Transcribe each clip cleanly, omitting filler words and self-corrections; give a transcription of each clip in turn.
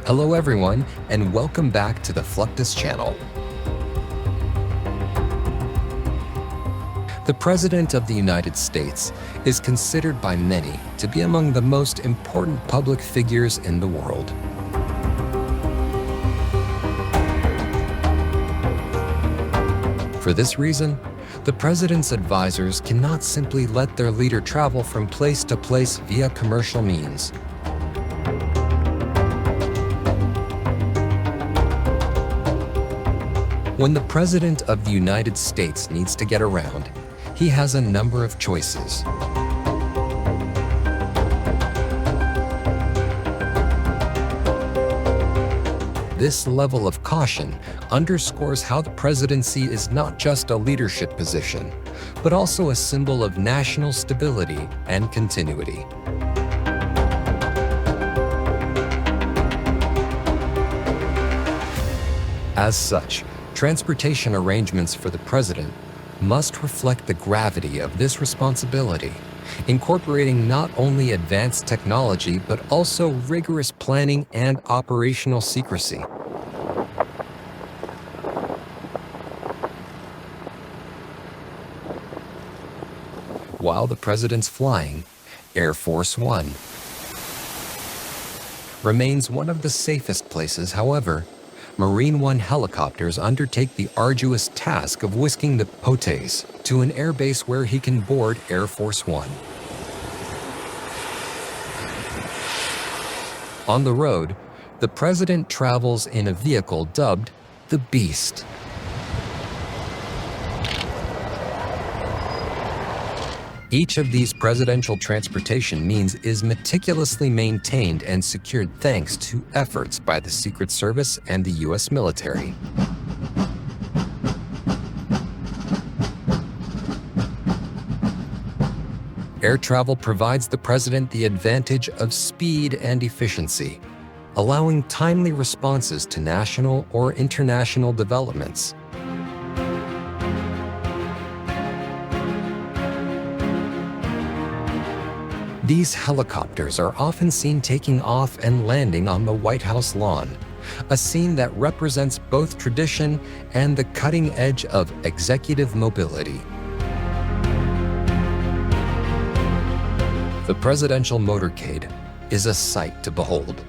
Hello everyone, and welcome back to the Fluctus Channel. The President of the United States is considered by many to be among the most important public figures in the world. For this reason, the President's advisors cannot simply let their leader travel from place to place via commercial means. When the President of the United States needs to get around, he has a number of choices. This level of caution underscores how the presidency is not just a leadership position, but also a symbol of national stability and continuity. As such, transportation arrangements for the president must reflect the gravity of this responsibility, incorporating not only advanced technology but also rigorous planning and operational secrecy. While the president's flying, Air Force One remains one of the safest places. However, Marine One helicopters undertake the arduous task of whisking the POTAs to an airbase where he can board Air Force One. On the road, the president travels in a vehicle dubbed the Beast. Each of these presidential transportation means is meticulously maintained and secured thanks to efforts by the Secret Service and the U.S. military. Air travel provides the president the advantage of speed and efficiency, allowing timely responses to national or international developments. These helicopters are often seen taking off and landing on the White House lawn, a scene that represents both tradition and the cutting edge of executive mobility. The presidential motorcade is a sight to behold.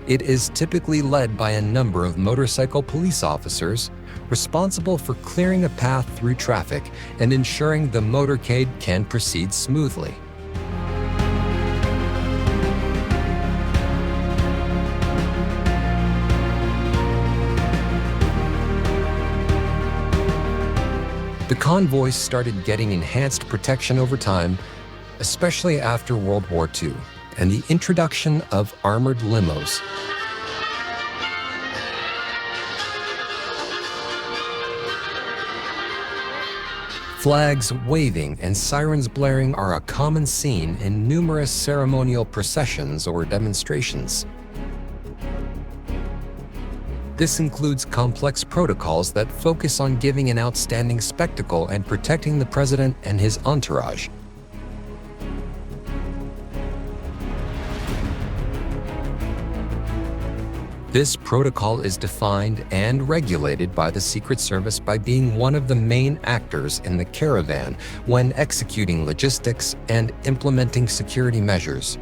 It is typically led by a number of motorcycle police officers responsible for clearing a path through traffic and ensuring the motorcade can proceed smoothly. The convoys started getting enhanced protection over time, especially after World War II and the introduction of armored limos. Flags waving and sirens blaring are a common scene in numerous ceremonial processions or demonstrations. This includes complex protocols that focus on giving an outstanding spectacle and protecting the president and his entourage. This protocol is defined and regulated by the Secret Service by being one of the main actors in the caravan when executing logistics and implementing security measures.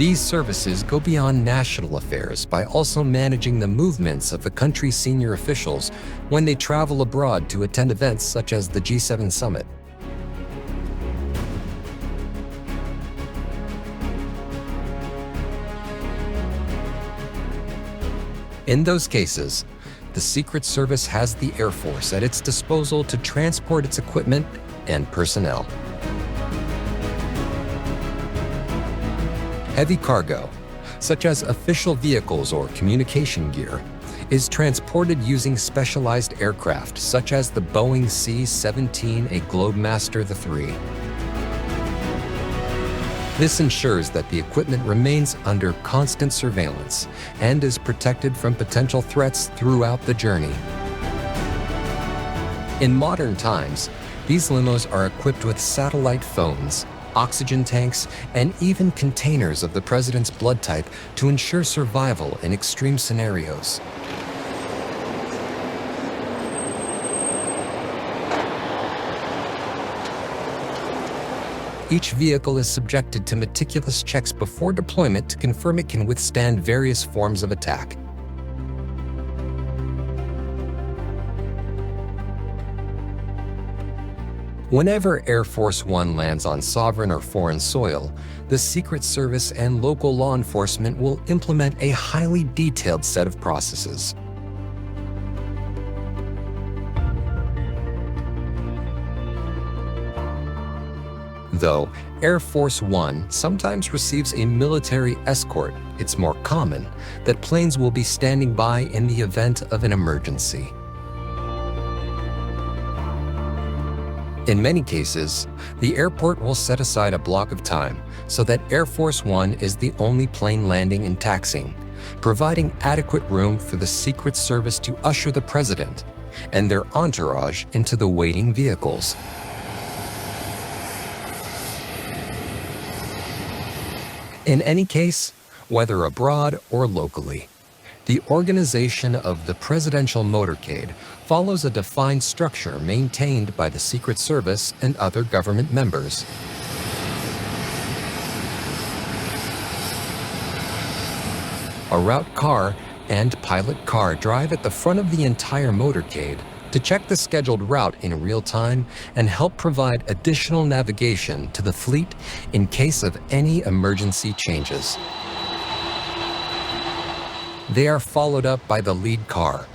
These services go beyond national affairs by also managing the movements of the country's senior officials when they travel abroad to attend events such as the G7 summit. In those cases, the Secret Service has the Air Force at its disposal to transport its equipment and personnel. Heavy cargo, such as official vehicles or communication gear, is transported using specialized aircraft such as the Boeing C-17, a Globemaster III. This ensures that the equipment remains under constant surveillance and is protected from potential threats throughout the journey. In modern times, these limos are equipped with satellite phones, oxygen tanks, and even containers of the president's blood type to ensure survival in extreme scenarios. Each vehicle is subjected to meticulous checks before deployment to confirm it can withstand various forms of attack. Whenever Air Force One lands on sovereign or foreign soil, the Secret Service and local law enforcement will implement a highly detailed set of processes. Though Air Force One sometimes receives a military escort, it's more common that planes will be standing by in the event of an emergency. In many cases, the airport will set aside a block of time so that Air Force One is the only plane landing and taxiing, providing adequate room for the Secret Service to usher the president and their entourage into the waiting vehicles. In any case, whether abroad or locally, the organization of the Presidential Motorcade follows a defined structure maintained by the Secret Service and other government members. A route car and pilot car drive at the front of the entire motorcade to check the scheduled route in real time and help provide additional navigation to the fleet in case of any emergency changes. They are followed up by the lead car,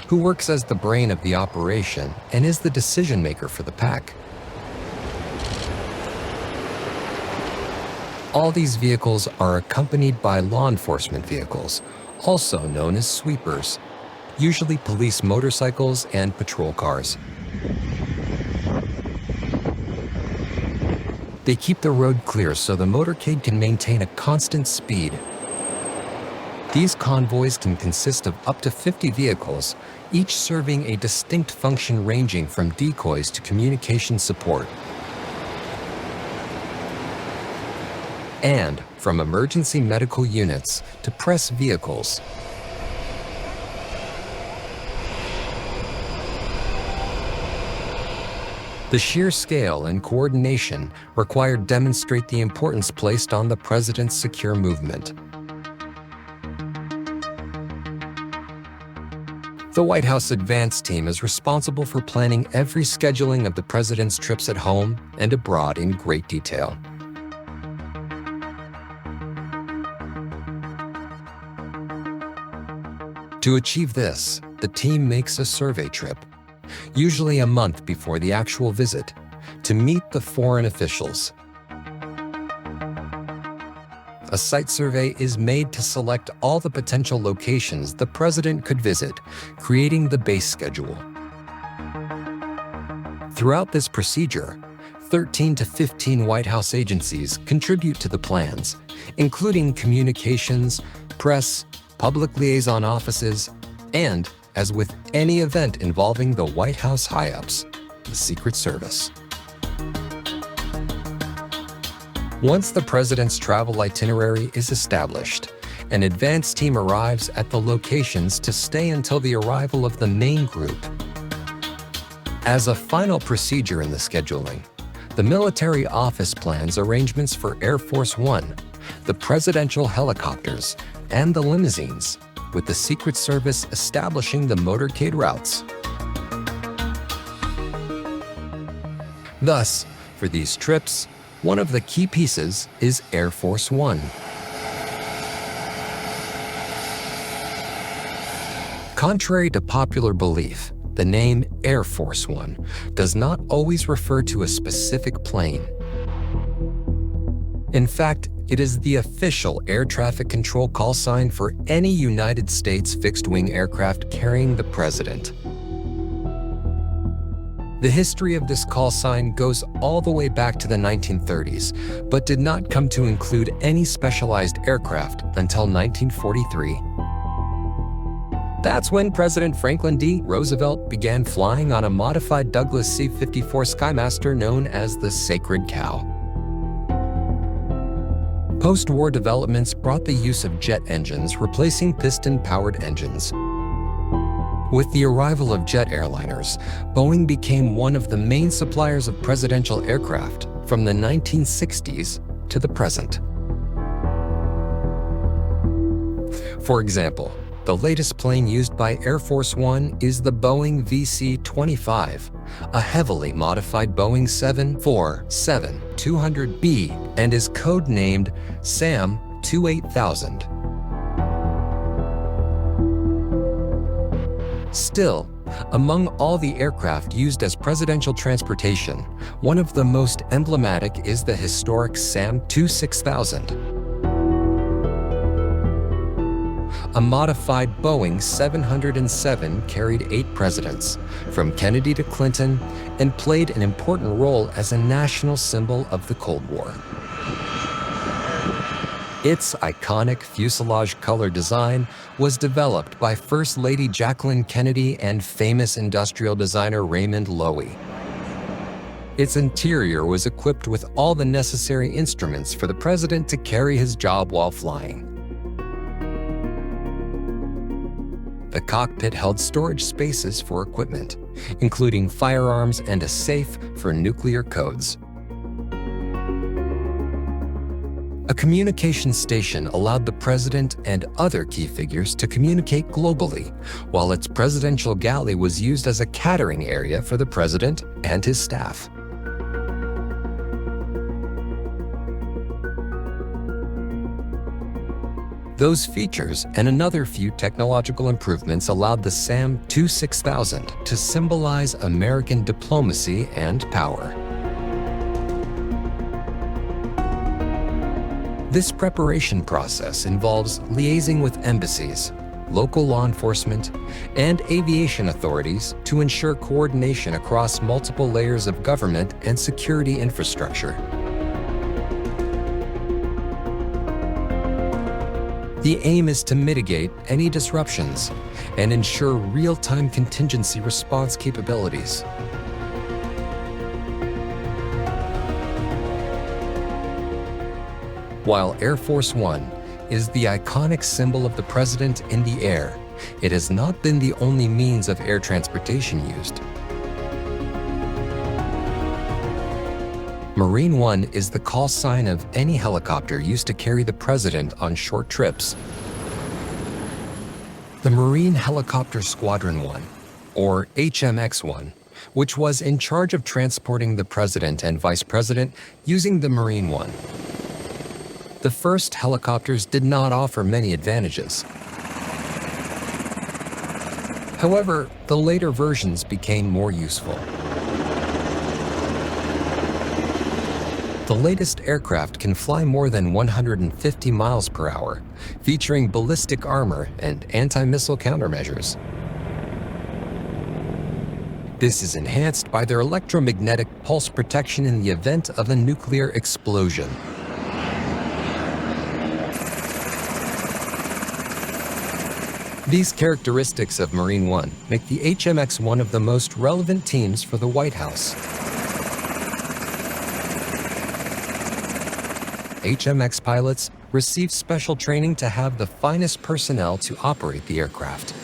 who works as the brain of the operation and is the decision maker for the pack. All these vehicles are accompanied by law enforcement vehicles, also known as sweepers, usually police motorcycles and patrol cars. They keep the road clear so the motorcade can maintain a constant speed. These convoys can consist of up to 50 vehicles, each serving a distinct function ranging from decoys to communication support, and from emergency medical units to press vehicles. The sheer scale and coordination required demonstrate the importance placed on the president's secure movement. The White House Advance Team is responsible for planning every scheduling of the president's trips at home and abroad in great detail. To achieve this, the team makes a survey trip, usually a month before the actual visit, to meet the foreign officials. A site survey is made to select all the potential locations the president could visit, creating the base schedule. Throughout this procedure, 13 to 15 White House agencies contribute to the plans, including communications, press, public liaison offices, and, as with any event involving the White House high-ups, the Secret Service. Once the president's travel itinerary is established, an advance team arrives at the locations to stay until the arrival of the main group. As a final procedure in the scheduling, the military office plans arrangements for Air Force One, the presidential helicopters, and the limousines, with the Secret Service establishing the motorcade routes. Thus, for these trips, one of the key pieces is Air Force One. Contrary to popular belief, the name Air Force One does not always refer to a specific plane. In fact, it is the official air traffic control call sign for any United States fixed-wing aircraft carrying the president. The history of this call sign goes all the way back to the 1930s, but did not come to include any specialized aircraft until 1943. That's when President Franklin D. Roosevelt began flying on a modified Douglas C-54 Skymaster known as the Sacred Cow. Post-war developments brought the use of jet engines, replacing piston-powered engines. With the arrival of jet airliners, Boeing became one of the main suppliers of presidential aircraft from the 1960s to the present. For example, the latest plane used by Air Force One is the Boeing VC-25, a heavily modified Boeing 747-200B, and is code-named SAM 28000. Still, among all the aircraft used as presidential transportation, one of the most emblematic is the historic SAM 26000. A modified Boeing 707 carried 8 presidents, from Kennedy to Clinton, and played an important role as a national symbol of the Cold War. Its iconic fuselage color design was developed by First Lady Jacqueline Kennedy and famous industrial designer Raymond Loewy. Its interior was equipped with all the necessary instruments for the president to carry his job while flying. The cockpit held storage spaces for equipment, including firearms and a safe for nuclear codes. A communication station allowed the president and other key figures to communicate globally, while its presidential galley was used as a catering area for the president and his staff. Those features and another few technological improvements allowed the SAM 26000 to symbolize American diplomacy and power. This preparation process involves liaising with embassies, local law enforcement, and aviation authorities to ensure coordination across multiple layers of government and security infrastructure. The aim is to mitigate any disruptions and ensure real-time contingency response capabilities. While Air Force One is the iconic symbol of the president in the air, it has not been the only means of air transportation used. Marine One is the call sign of any helicopter used to carry the president on short trips. The Marine Helicopter Squadron 1, or HMX-1, which was in charge of transporting the president and vice president using the Marine One. The first helicopters did not offer many advantages. However, the later versions became more useful. The latest aircraft can fly more than 150 miles per hour, featuring ballistic armor and anti-missile countermeasures. This is enhanced by their electromagnetic pulse protection in the event of a nuclear explosion. These characteristics of Marine One make the HMX one of the most relevant teams for the White House. HMX pilots receive special training to have the finest personnel to operate the aircraft.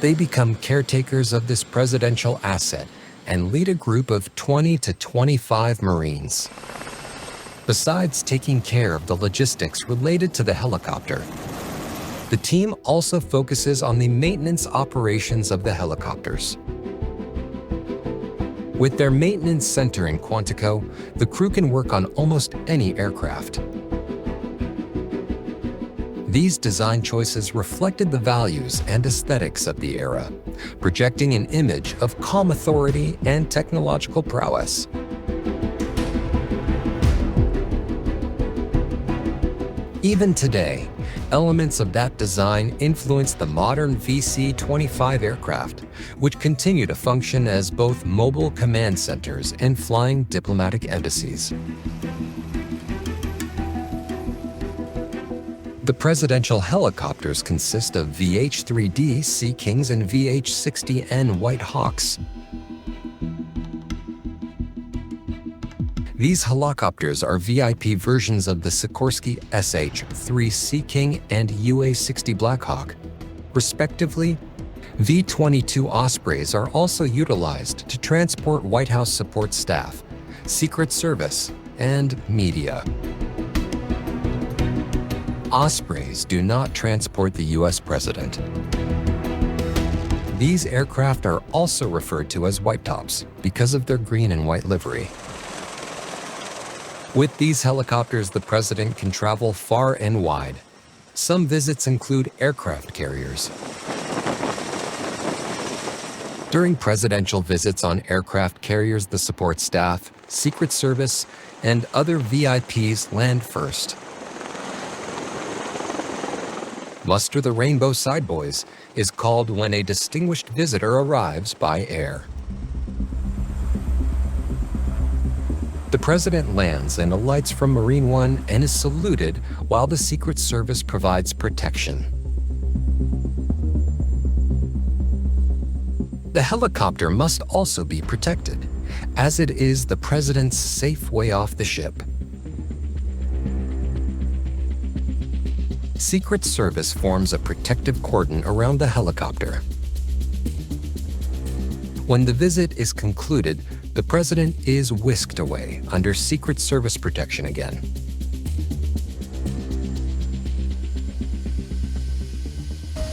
They become caretakers of this presidential asset and lead a group of 20 to 25 Marines. Besides taking care of the logistics related to the helicopter, the team also focuses on the maintenance operations of the helicopters. With their maintenance center in Quantico, the crew can work on almost any aircraft. These design choices reflected the values and aesthetics of the era, projecting an image of calm authority and technological prowess. Even today, elements of that design influence the modern VC-25 aircraft, which continue to function as both mobile command centers and flying diplomatic embassies. The presidential helicopters consist of VH-3D Sea Kings and VH-60N White Hawks. These helicopters are VIP versions of the Sikorsky SH-3 Sea King and UA-60 Blackhawk, respectively. V-22 Ospreys are also utilized to transport White House support staff, Secret Service, and media. Ospreys do not transport the U.S. president. These aircraft are also referred to as white tops because of their green and white livery. With these helicopters, the president can travel far and wide. Some visits include aircraft carriers. During presidential visits on aircraft carriers, the support staff, Secret Service, and other VIPs land first. Muster the Rainbow Sideboys is called when a distinguished visitor arrives by air. The president lands and alights from Marine One and is saluted while the Secret Service provides protection. The helicopter must also be protected, as it is the president's safe way off the ship. Secret Service forms a protective cordon around the helicopter. When the visit is concluded, the president is whisked away under Secret Service protection again.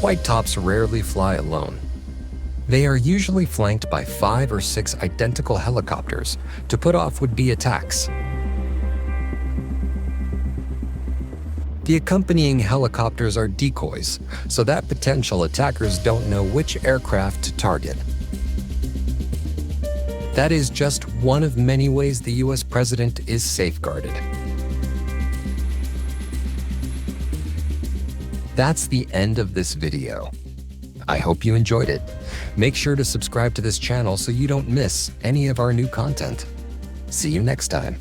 White tops rarely fly alone. They are usually flanked by 5 or 6 identical helicopters to put off would-be attacks. The accompanying helicopters are decoys, so that potential attackers don't know which aircraft to target. That is just one of many ways the U.S. president is safeguarded. That's the end of this video. I hope you enjoyed it. Make sure to subscribe to this channel so you don't miss any of our new content. See you next time.